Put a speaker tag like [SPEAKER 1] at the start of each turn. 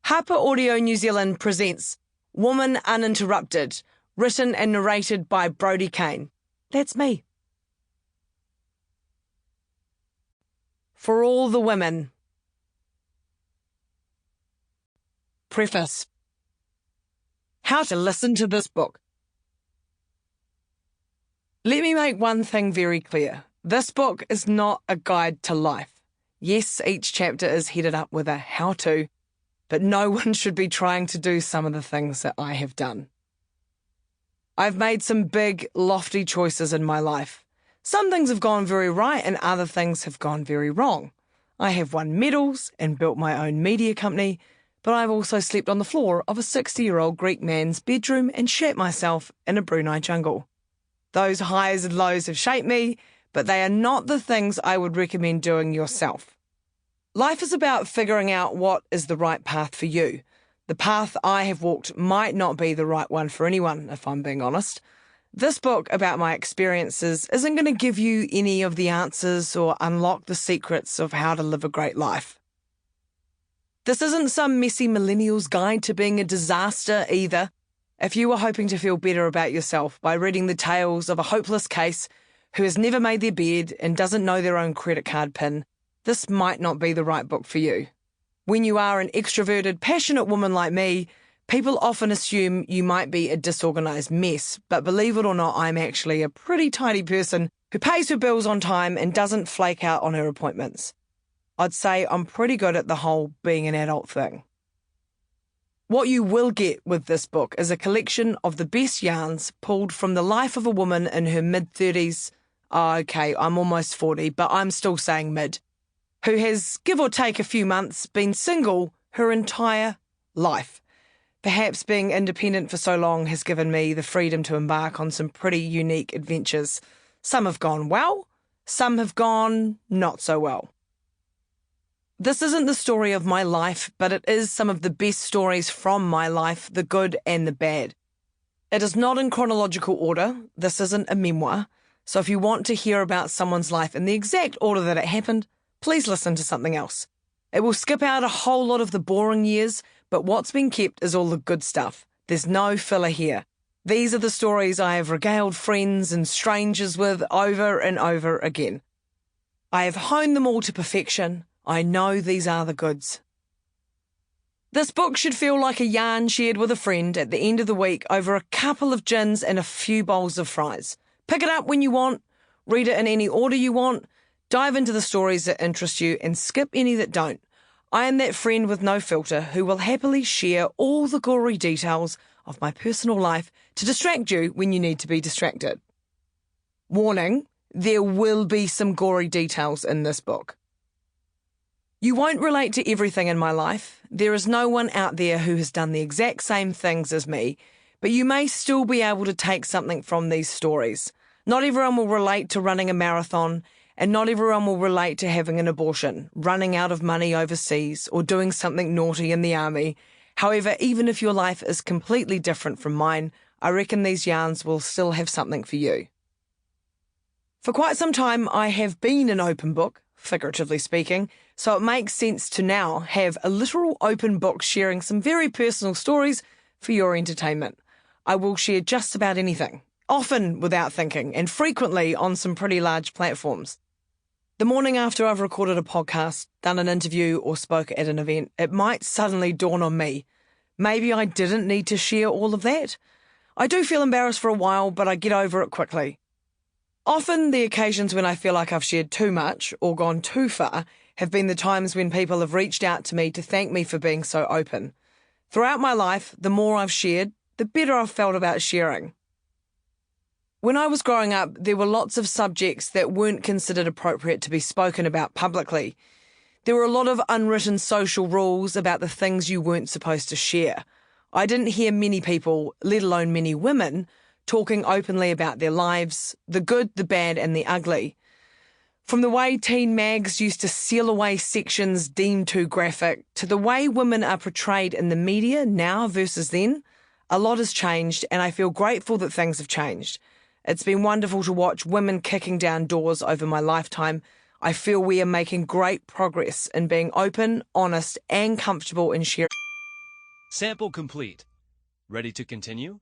[SPEAKER 1] HarperAudio New Zealand presents Woman Uninterrupted, written and narrated by Brodie Kane. That's me. For all the women. Preface. How to listen to this book. Let me make one thing very clear. This book is not a guide to life. Yes, each chapter is headed up with a how-to, but no one should be trying to do some of the things that I have done. I've made some big, lofty choices in my life. Some things have gone very right and other things have gone very wrong. I have won medals and built my own media company, but I've also slept on the floor of a 60-year-old Greek man's bedroom and shat myself in a Brunei jungle. Those highs and lows have shaped me, but they are not the things I would recommend doing yourself. Life is about figuring out what is the right path for you. The path I have walked might not be the right one for anyone, if I'm being honest. This book about my experiences isn't going to give you any of the answers or unlock the secrets of how to live a great life. This isn't some messy millennial's guide to being a disaster either. If you were hoping to feel better about yourself by reading the tales of a hopeless case who has never made their bed and doesn't know their own credit card PIN, this might not be the right book for you. When you are an extroverted, passionate woman like me, people often assume you might be a disorganised mess, but believe it or not, I'm actually a pretty tidy person who pays her bills on time and doesn't flake out on her appointments. I'd say I'm pretty good at the whole being an adult thing. What you will get with this book is a collection of the best yarns pulled from the life of a woman in her mid-30s. Oh, okay, I'm almost 40, but I'm still saying mid. Who has, give or take a few months, been single her entire life. Perhaps being independent for so long has given me the freedom to embark on some pretty unique adventures. Some have gone well, some have gone not so well. This isn't the story of my life, but it is some of the best stories from my life, the good and the bad. It is not in chronological order. This isn't a memoir. So if you want to hear about someone's life in the exact order that it happened, please listen to something else. It will skip out a whole lot of the boring years, but what's been kept is all the good stuff. There's no filler here. These are the stories I have regaled friends and strangers with over and over again. I have honed them all to perfection. I know these are the goods. This book should feel like a yarn shared with a friend at the end of the week over a couple of gins and a few bowls of fries. Pick it up when you want, read it in any order you want, dive into the stories that interest you and skip any that don't. I am that friend with no filter who will happily share all the gory details of my personal life to distract you when you need to be distracted. Warning, there will be some gory details in this book. You won't relate to everything in my life. There is no one out there who has done the exact same things as me, but you may still be able to take something from these stories. Not everyone will relate to running a marathon, and not everyone will relate to having an abortion, running out of money overseas, or doing something naughty in the army. However, even if your life is completely different from mine, I reckon these yarns will still have something for you. For quite some time, I have been an open book, figuratively speaking, so it makes sense to now have a literal open book sharing some very personal stories for your entertainment. I will share just about anything, often without thinking, and frequently on some pretty large platforms. The morning after I've recorded a podcast, done an interview, or spoke at an event, it might suddenly dawn on me. Maybe I didn't need to share all of that. I do feel embarrassed for a while, but I get over it quickly. Often the occasions when I feel like I've shared too much or gone too far have been the times when people have reached out to me to thank me for being so open. Throughout my life, the more I've shared, the better I've felt about sharing. When I was growing up, there were lots of subjects that weren't considered appropriate to be spoken about publicly. There were a lot of unwritten social rules about the things you weren't supposed to share. I didn't hear many people, let alone many women, talking openly about their lives, the good, the bad, and the ugly. From the way teen mags used to seal away sections deemed too graphic, to the way women are portrayed in the media now versus then, a lot has changed, and I feel grateful that things have changed. It's been wonderful to watch women kicking down doors over my lifetime. I feel we are making great progress in being open, honest, and comfortable in sharing.
[SPEAKER 2] Sample complete. Ready to continue?